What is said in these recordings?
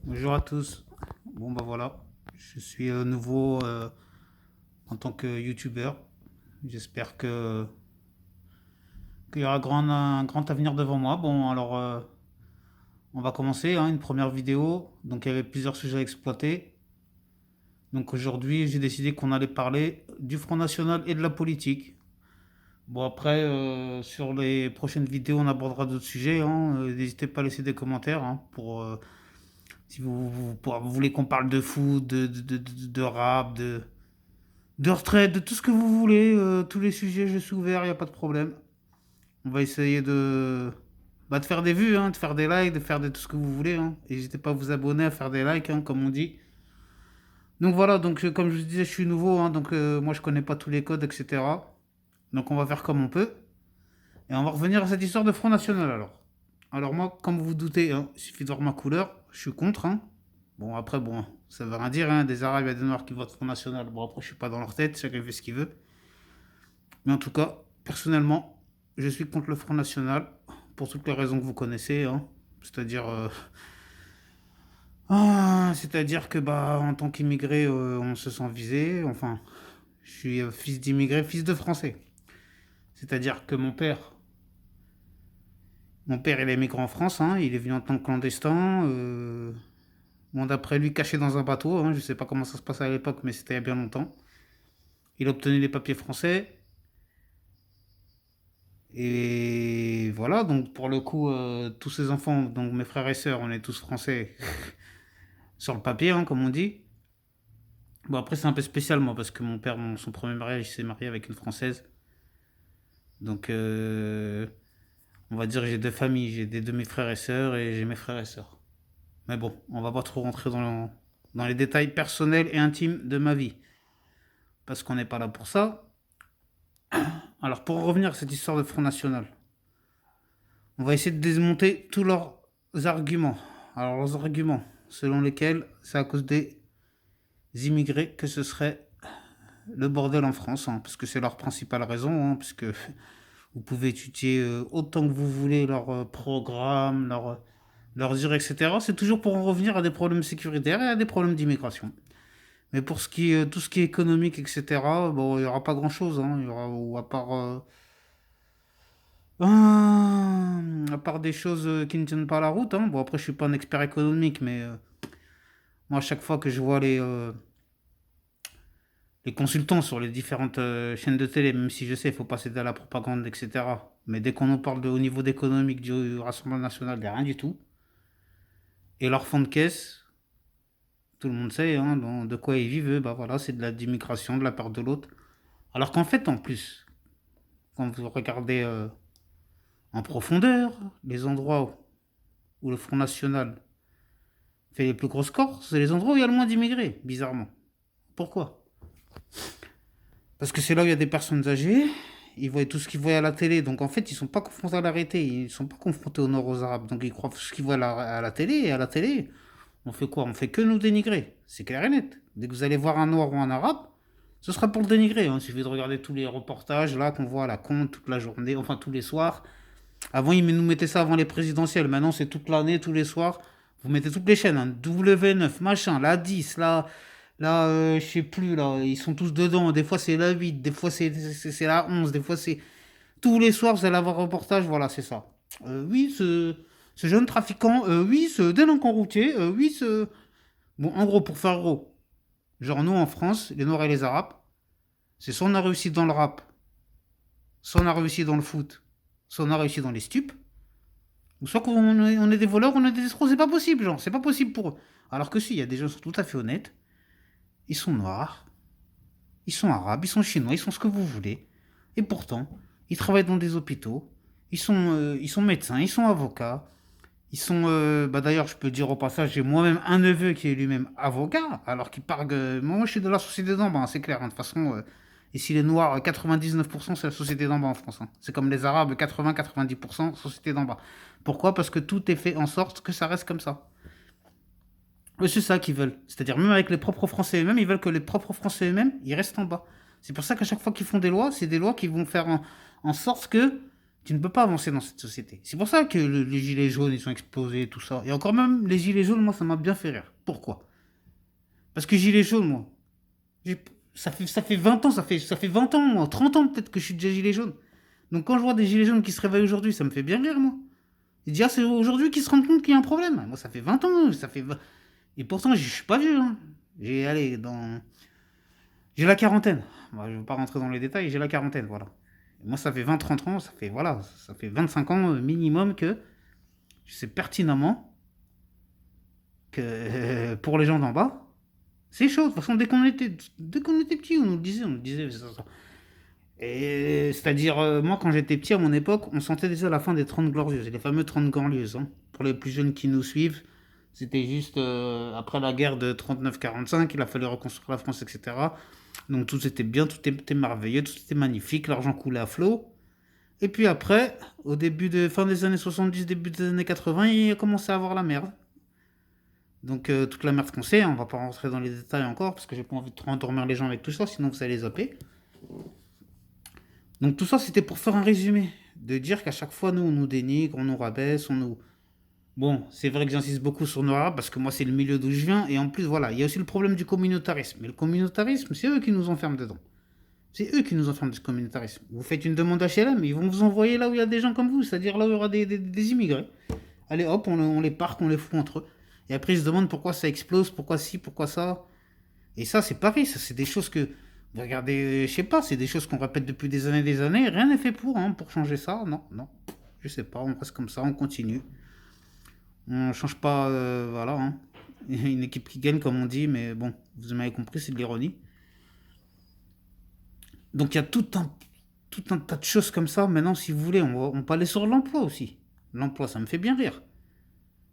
Bonjour à tous. Bon bah voilà, je suis nouveau en tant que youtubeur. J'espère que qu'il y aura un grand avenir devant moi. Bon alors on va commencer hein, une première vidéo. Donc il y avait plusieurs sujets à exploiter. Donc aujourd'hui j'ai décidé qu'on allait parler du Front National et de la politique. Bon après sur les prochaines vidéos on abordera d'autres sujets, hein. N'hésitez pas à laisser des commentaires hein, pour si vous voulez qu'on parle de foot, de rap, de retraite, de tout ce que vous voulez, tous les sujets, je suis ouvert, il n'y a pas de problème. On va essayer de faire des vues, hein, de faire des likes, de faire tout ce que vous voulez. Hein. N'hésitez pas à vous abonner, à faire des likes, hein, comme on dit. Donc voilà, donc comme je vous disais, je suis nouveau, hein, donc moi je connais pas tous les codes, etc. Donc on va faire comme on peut. Et on va revenir à cette histoire de Front National alors. Alors moi, comme vous vous doutez, hein, il suffit de voir ma couleur, je suis contre. Hein. Bon après, bon, ça veut rien dire, hein, des Arabes et des Noirs qui votent Front National. Bon après, je suis pas dans leur tête, chacun fait ce qu'il veut. Mais en tout cas, personnellement, je suis contre le Front National pour toutes les raisons que vous connaissez. Hein. C'est-à-dire, c'est-à-dire que bah, en tant qu'immigré, on se sent visé. Enfin, je suis fils d'immigré, fils de Français. C'est-à-dire que mon père, il est migrant en France. Hein. Il est venu en tant que clandestin. Bon, d'après lui, caché dans un bateau. Hein. Je sais pas comment ça se passait à l'époque, mais c'était il y a bien longtemps. Il a obtenu les papiers français. Et voilà, donc pour le coup, tous ces enfants, donc mes frères et sœurs, on est tous français sur le papier, hein, comme on dit. Bon, après, c'est un peu spécial, moi, parce que mon père, son premier mariage, il s'est marié avec une Française. Donc, on va dire que j'ai deux familles. J'ai des de mes frères et sœurs et j'ai mes frères et sœurs. Mais bon, on va pas trop rentrer dans les détails personnels et intimes de ma vie. Parce qu'on n'est pas là pour ça. Alors, pour revenir à cette histoire de Front National, on va essayer de démonter tous leurs arguments. Alors, leurs arguments, selon lesquels c'est à cause des immigrés que ce serait le bordel en France, hein, parce que c'est leur principale raison, hein, puisque vous pouvez étudier autant que vous voulez leur programme, leurs heures, etc. C'est toujours pour en revenir à des problèmes sécuritaires et à des problèmes d'immigration. Mais pour ce qui est, tout ce qui est économique, etc., bon, il n'y aura pas grand-chose, hein, il y aura, ou à part des choses qui ne tiennent pas la route. Hein. Bon, après, je suis pas un expert économique, mais moi, à chaque fois que je vois les consultants sur les différentes chaînes de télé, même si je sais, il faut pas céder à la propagande, etc. Mais dès qu'on nous parle de haut niveau d'économique du Rassemblement national, il n'y a rien du tout. Et leur fonds de caisse, tout le monde sait hein, de quoi ils vivent. Bah voilà, c'est de la d'immigration, de la part de l'autre. Alors qu'en fait, en plus, quand vous regardez en profondeur les endroits où le Front National fait les plus gros scores, c'est les endroits où il y a le moins d'immigrés, bizarrement. Pourquoi? Parce que c'est là où il y a des personnes âgées, ils voient tout ce qu'ils voient à la télé, donc en fait ils sont pas confrontés à la réalité, ils sont pas confrontés au nord aux arabes, donc ils croient ce qu'ils voient à la télé, et à la télé, on fait quoi? On fait que nous dénigrer, c'est clair et net. Dès que vous allez voir un noir ou un arabe, ce sera pour le dénigrer, hein. Il suffit de regarder tous les reportages là qu'on voit à la con toute la journée, enfin tous les soirs. Avant ils nous mettaient ça avant les présidentielles, maintenant c'est toute l'année, tous les soirs. Vous mettez toutes les chaînes, hein. W9, machin, la 10, là, je sais plus, là, ils sont tous dedans. Des fois, c'est la 8, des fois, c'est la 11, des fois, c'est. Tous les soirs, vous allez avoir un reportage, voilà, c'est ça. Oui, ce jeune trafiquant, oui, ce délinquant routier, oui, ce. Bon, en gros, pour faire gros, genre, nous, en France, les Noirs et les Arabes, c'est soit on a réussi dans le rap, soit on a réussi dans le foot, soit on a réussi dans les stupes, ou soit on est des voleurs, on est des escrocs, c'est pas possible, genre, c'est pas possible pour eux. Alors que si, il y a des gens qui sont tout à fait honnêtes, ils sont noirs, ils sont arabes, ils sont chinois, ils sont ce que vous voulez. Et pourtant, ils travaillent dans des hôpitaux, ils sont médecins, ils sont avocats, ils sont... bah d'ailleurs, je peux dire au passage, j'ai moi-même un neveu qui est lui-même avocat, alors qu'il parle... moi, je suis de la société d'en bas, hein, c'est clair. Hein, de toute façon, ici, les Noirs, 99%, c'est la société d'en bas en France. Hein. C'est comme les Arabes, 80-90%, société d'en bas. Pourquoi? Parce que tout est fait en sorte que ça reste comme ça. Eux, c'est ça qu'ils veulent. C'est-à-dire, même avec les propres Français eux-mêmes, ils veulent que les propres Français eux-mêmes, ils restent en bas. C'est pour ça qu'à chaque fois qu'ils font des lois, c'est des lois qui vont faire en sorte que Tu ne peux pas avancer dans cette société. C'est pour ça que les gilets jaunes, ils sont explosés, tout ça. Et encore même, les gilets jaunes, moi, ça m'a bien fait rire. Pourquoi? Parce que gilets jaunes, moi, ça fait 20 ans, ça fait 20 ans, moi, 30 ans peut-être que je suis déjà gilet jaune. Donc quand je vois des gilets jaunes qui se réveillent aujourd'hui, ça me fait bien rire, moi. Et dire, c'est aujourd'hui qu'ils se rendent compte qu'il y a un problème. Moi, ça fait 20 ans, ça fait 20. Et pourtant, je suis pas vieux, hein. Allez, j'ai la quarantaine. Moi, je ne veux pas rentrer dans les détails, j'ai la quarantaine, voilà. Et moi, ça fait 20-30 ans, ça fait 25 ans minimum que je sais pertinemment que pour les gens d'en bas, c'est chaud. De toute façon, dès qu'on était petit, on nous disait, ça. Et c'est-à-dire, moi, quand j'étais petit, à mon époque, on sentait déjà la fin des 30 glorieuses, les fameux 30 glorieuses, hein. Pour les plus jeunes qui nous suivent, c'était juste après la guerre de 39-45, il a fallu reconstruire la France, etc. Donc tout était bien, tout était merveilleux, tout était magnifique, l'argent coulait à flot. Et puis après, fin des années 70, début des années 80, il a commencé à avoir la merde. Donc toute la merde qu'on sait, on va pas rentrer dans les détails encore, parce que j'ai pas envie de trop endormir les gens avec tout ça, sinon vous allez les zapper. Donc tout ça, c'était pour faire un résumé, de dire qu'à chaque fois, nous, on nous dénigre, on nous rabaisse, on nous... Bon, c'est vrai que j'insiste beaucoup sur nos arabes, parce que moi, c'est le milieu d'où je viens, et en plus, voilà, il y a aussi le problème du communautarisme. Mais le communautarisme, c'est eux qui nous enferment dedans. C'est eux qui nous enferment du communautarisme. Vous faites une demande HLM, ils vont vous envoyer là où il y a des gens comme vous, c'est-à-dire là où il y aura des immigrés. Allez hop, on les parque, on les fout entre eux. Et après, ils se demandent pourquoi ça explose, pourquoi ci, pourquoi ça. Et ça, c'est pareil, ça, c'est des choses que... Regardez, je sais pas, c'est des choses qu'on répète depuis des années, rien n'est fait pour changer ça, non, non. Je sais pas, on reste comme ça, on continue. On change pas, voilà, hein. Il y a une équipe qui gagne, comme on dit, mais bon, vous m'avez compris, c'est de l'ironie. Donc il y a tout un tas de choses comme ça. Maintenant, si vous voulez, on peut aller sur l'emploi aussi. L'emploi, ça me fait bien rire.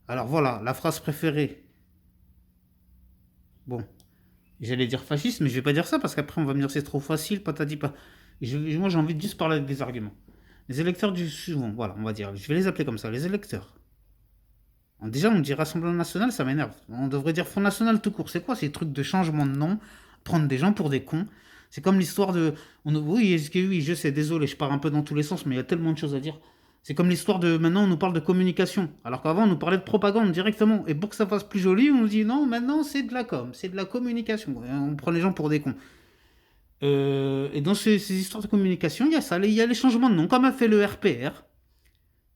Alors voilà, la phrase préférée. Bon, j'allais dire fasciste, mais je vais pas dire ça parce qu'après on va me dire c'est trop facile, patati pas. Moi, j'ai envie de juste parler avec des arguments. Les électeurs du bon, voilà, on va dire, je vais les appeler comme ça, les électeurs. Déjà, on dit Rassemblement National, ça m'énerve. On devrait dire Front National tout court. C'est quoi ces trucs de changement de nom? Prendre des gens pour des cons? C'est comme l'histoire de... Oui, je sais, désolé, je pars un peu dans tous les sens, mais il y a tellement de choses à dire. C'est comme l'histoire de... Maintenant, on nous parle de communication, alors qu'avant, on nous parlait de propagande directement. Et pour que ça fasse plus joli, on nous dit non, maintenant, c'est de la com, c'est de la communication. Et on prend les gens pour des cons. Et dans ces histoires de communication, il y a ça, il y a les changements de nom, comme a fait le RPR.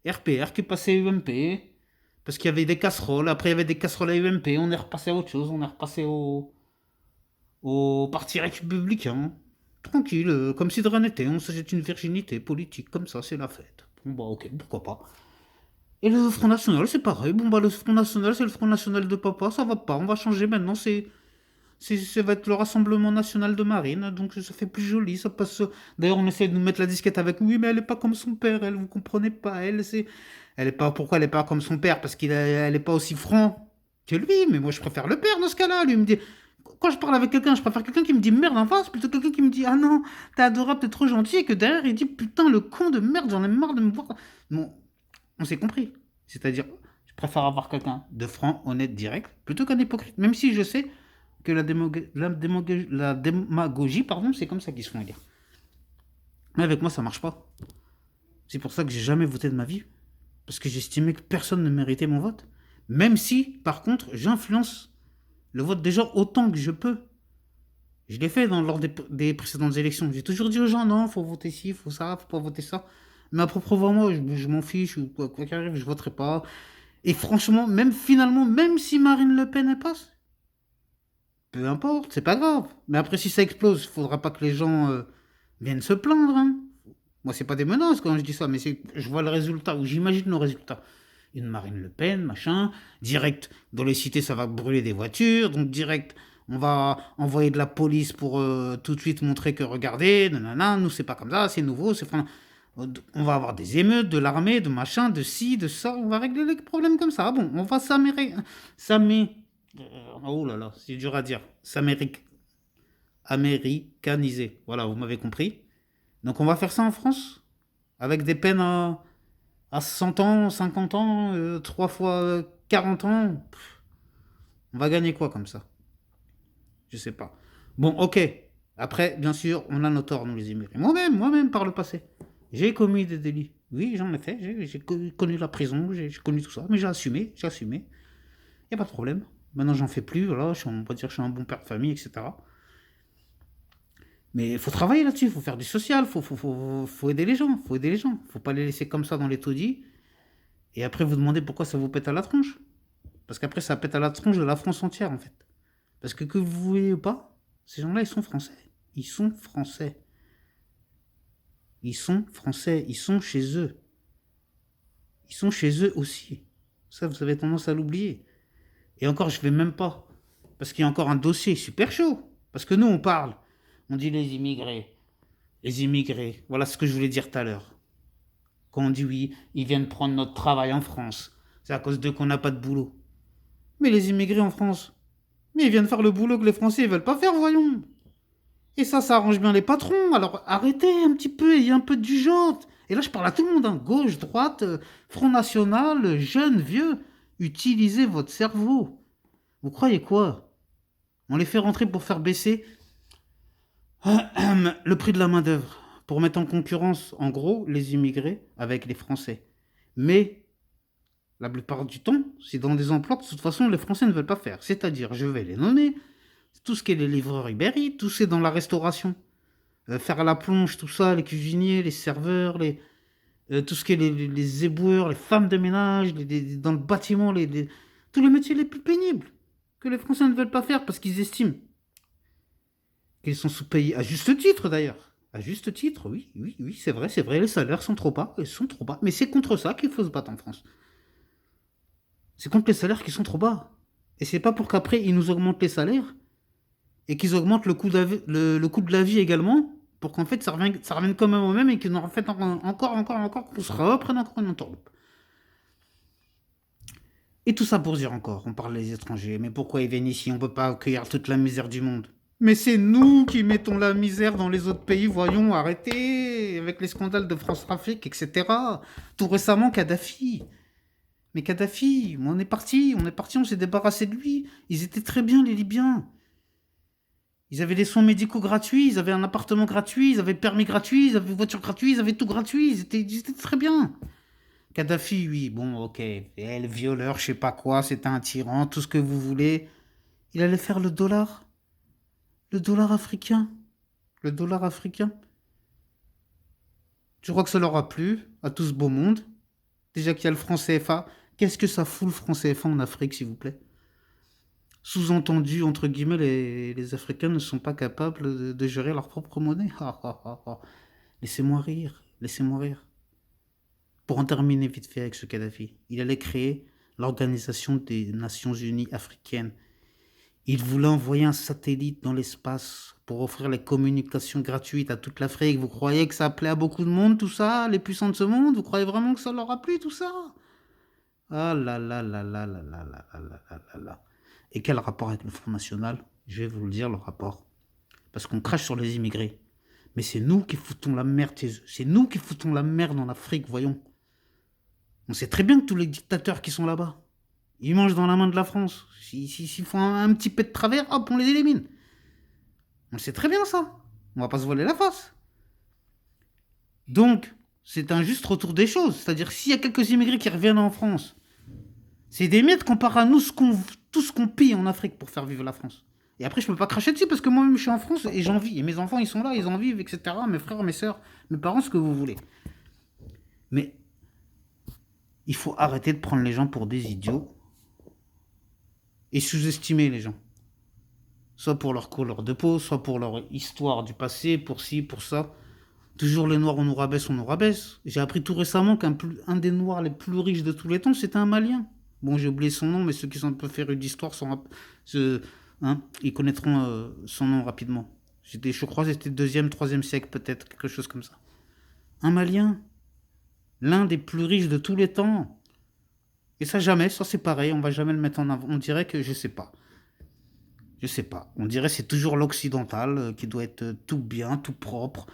RPR qui est passé UMP, parce qu'il y avait des casseroles, après il y avait des casseroles à UMP, on est repassé à autre chose, on est repassé au parti républicain. Tranquille, comme si de rien n'était, on s'achète une virginité politique, comme ça, c'est la fête. Bon bah ok, pourquoi pas. Et le Front National, c'est pareil, bon bah le Front National, c'est le Front National de papa, ça va pas, on va changer maintenant, ça va être le Rassemblement National de Marine, donc ça fait plus joli, ça passe... D'ailleurs, on essaie de nous mettre la disquette avec, oui, mais elle est pas comme son père, elle, vous comprenez pas, elle, c'est... Elle est pas... Pourquoi elle est pas comme son père? Parce elle est pas aussi franc que lui, mais moi, je préfère le père dans ce cas-là, lui, il me dit... Quand je parle avec quelqu'un, je préfère quelqu'un qui me dit merde en face, plutôt que quelqu'un qui me dit, ah non, t'es adorable, t'es trop gentil, et que derrière, il dit, putain, le con de merde, j'en ai marre de me voir... Bon, on s'est compris. C'est-à-dire, je préfère avoir quelqu'un de franc, honnête, direct, plutôt qu'un hypocrite, même si je sais que la démagogie, pardon, c'est comme ça qu'ils se font élire. Mais avec moi, ça marche pas. C'est pour ça que j'ai jamais voté de ma vie. Parce que j'estimais que personne ne méritait mon vote. Même si, par contre, j'influence le vote des gens autant que je peux. Je l'ai fait lors des précédentes élections. J'ai toujours dit aux gens, non, faut voter ci, faut ça, faut pas voter ça. Mais à propos de moi, je m'en fiche, quoi qu'il arrive, je voterai pas. Et franchement, même si Marine Le Pen elle passe, peu importe, c'est pas grave. Mais après, si ça explose, il faudra pas que les gens viennent se plaindre, hein. Moi, c'est pas des menaces quand je dis ça, mais je vois le résultat, ou j'imagine le résultat. Une Marine Le Pen, machin, direct, dans les cités, ça va brûler des voitures, donc direct, on va envoyer de la police pour tout de suite montrer que, regardez, nanana, nous, c'est pas comme ça, c'est nouveau, on va avoir des émeutes, de l'armée, de machin, de ci, de ça, on va régler les problèmes comme ça. Bon, on va oh là là, c'est dur à dire. Américanisé. Voilà, vous m'avez compris. Donc on va faire ça en France, avec des peines à 100 ans, 50 ans, 3 fois 40 ans. On va gagner quoi comme ça? Je sais pas. Bon, ok. Après, bien sûr, on a nos torts, nous les immigrés. Moi-même, par le passé, j'ai commis des délits. Oui, j'en ai fait. Connu la prison, j'ai connu tout ça. Mais j'ai assumé, j'ai assumé. Il n'y a pas de problème. Maintenant, j'en fais plus. Voilà, on va dire que je suis un bon père de famille, etc. Mais il faut travailler là-dessus. Il faut faire du social. Faut aider les gens. Faut aider les gens. Faut pas les laisser comme ça dans les taudis. Et après, vous demandez pourquoi ça vous pète à la tronche. Parce qu'après, ça pète à la tronche de la France entière, en fait. Parce que vous voyez ou pas, ces gens-là, ils sont français. Ils sont français. Ils sont français. Ils sont chez eux. Ils sont chez eux aussi. Ça, vous avez tendance à l'oublier. Et encore, je ne vais même pas. Parce qu'il y a encore un dossier super chaud. Parce que nous, on parle. On dit les immigrés. Les immigrés. Voilà ce que je voulais dire tout à l'heure. Quand on dit oui, ils viennent prendre notre travail en France. C'est à cause d'eux qu'on n'a pas de boulot. Mais les immigrés en France, mais ils viennent faire le boulot que les Français ne veulent pas faire, voyons. Et ça arrange bien les patrons. Alors arrêtez un petit peu, ayez un peu du genre. Et là, je parle à tout le monde, hein. Gauche, droite, Front National, jeunes, vieux. Utilisez votre cerveau. Vous croyez quoi? On les fait rentrer pour faire baisser le prix de la main-d'œuvre, pour mettre en concurrence, en gros, les immigrés avec les Français. Mais la plupart du temps, c'est dans des emplois que de toute façon les Français ne veulent pas faire. C'est-à-dire, je vais les nommer, tout ce qui est les livreurs Uber Eats, tout c'est dans la restauration. Faire la plonge, tout ça, les cuisiniers, les serveurs, tout ce qui est les éboueurs, les femmes de ménage, dans le bâtiment, tous les métiers les plus pénibles que les Français ne veulent pas faire parce qu'ils estiment qu'ils sont sous-payés, à juste titre d'ailleurs. À juste titre, oui, oui, oui, c'est vrai, les salaires sont trop bas, ils sont trop bas. Mais c'est contre ça qu'il faut se battre en France. C'est contre les salaires qui sont trop bas. Et c'est pas pour qu'après ils nous augmentent les salaires et qu'ils augmentent le coût de la vie également, pour qu'en fait ça revienne quand même au même et qu'ils en fait encore, qu'on se reprenne encore une entourloupe. Et tout ça pour dire encore, on parle des étrangers, mais pourquoi ils viennent ici? On peut pas accueillir toute la misère du monde. Mais c'est nous qui mettons la misère dans les autres pays, voyons, arrêtez, avec les scandales de France-Afrique, etc. Tout récemment, Kadhafi. Mais Kadhafi, on s'est débarrassé de lui. Ils étaient très bien, les Libyens. Ils avaient des soins médicaux gratuits, ils avaient un appartement gratuit, ils avaient le permis gratuit, ils avaient une voiture gratuite, ils avaient tout gratuit, ils étaient très bien. Kadhafi, oui, bon, ok, le violeur, je sais pas quoi, c'était un tyran, tout ce que vous voulez. Il allait faire le dollar. Le dollar africain. Le dollar africain. Je crois que ça leur a plu, à tout ce beau monde. Déjà qu'il y a le franc CFA. Qu'est-ce que ça fout le franc CFA en Afrique, s'il vous plaît? Sous-entendu, entre guillemets, les Africains ne sont pas capables de gérer leur propre monnaie. Laissez-moi rire, laissez-moi rire. Pour en terminer vite fait avec ce Kadhafi, il allait créer l'Organisation des Nations Unies africaines. Il voulait envoyer un satellite dans l'espace pour offrir les communications gratuites à toute l'Afrique. Vous croyez que ça plaît à beaucoup de monde, tout ça? Les puissants de ce monde? Vous croyez vraiment que ça leur a plu, tout ça? Ah là là là là là là là là là là là là. Et quel rapport avec le Front National? Je vais vous le dire, le rapport. Parce qu'on crache sur les immigrés. Mais c'est nous qui foutons la merde chez eux. C'est nous qui foutons la merde en Afrique, voyons. On sait très bien que tous les dictateurs qui sont là-bas, ils mangent dans la main de la France. S'ils font un petit peu de travers, hop, on les élimine. On le sait très bien ça. On va pas se voiler la face. Donc, c'est un juste retour des choses. C'est-à-dire, s'il y a quelques immigrés qui reviennent en France, c'est des miettes comparé à nous, tout ce qu'on pille en Afrique pour faire vivre la France. Et après, je peux pas cracher dessus parce que moi-même, je suis en France et j'en vis. Et mes enfants, ils sont là, ils en vivent, etc. Mes frères, mes sœurs, mes parents, ce que vous voulez. Mais il faut arrêter de prendre les gens pour des idiots et sous-estimer les gens. Soit pour leur couleur de peau, soit pour leur histoire du passé, pour ci, pour ça. Toujours les Noirs, on nous rabaisse, on nous rabaisse. J'ai appris tout récemment qu'un des Noirs les plus riches de tous les temps, c'était un Malien. Bon, j'ai oublié son nom, mais ceux qui sont un peu férus d'histoire, ils connaîtront son nom rapidement. Je crois que c'était 2e, 3e siècle peut-être, quelque chose comme ça. Un Malien. L'un des plus riches de tous les temps. Et ça jamais, ça c'est pareil, on va jamais le mettre en avant. On dirait que, je sais pas. Je sais pas. On dirait que c'est toujours l'occidental qui doit être tout bien, tout propre.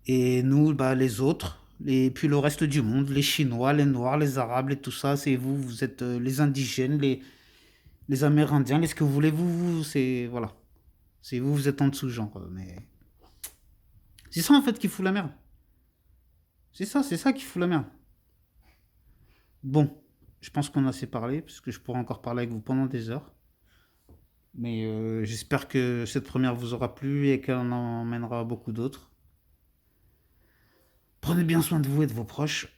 Et nous, bah, les autres, et puis le reste du monde, les Chinois, les Noirs, les Arabes, et tout ça, c'est vous, vous êtes les indigènes, les Amérindiens, les ce que vous voulez, c'est, voilà. C'est vous êtes en dessous, genre, mais... C'est ça, en fait, qui fout la merde. C'est ça qui fout la merde. Bon, je pense qu'on a assez parlé, parce que je pourrais encore parler avec vous pendant des heures. Mais j'espère que cette première vous aura plu et qu'elle en emmènera beaucoup d'autres. Prenez bien soin de vous et de vos proches.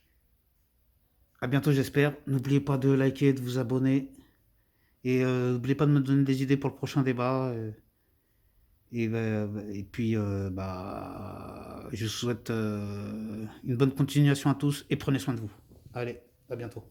À bientôt, j'espère. N'oubliez pas de liker, de vous abonner. Et n'oubliez pas de me donner des idées pour le prochain débat. Et puis, je vous souhaite une bonne continuation à tous et prenez soin de vous. Allez, à bientôt.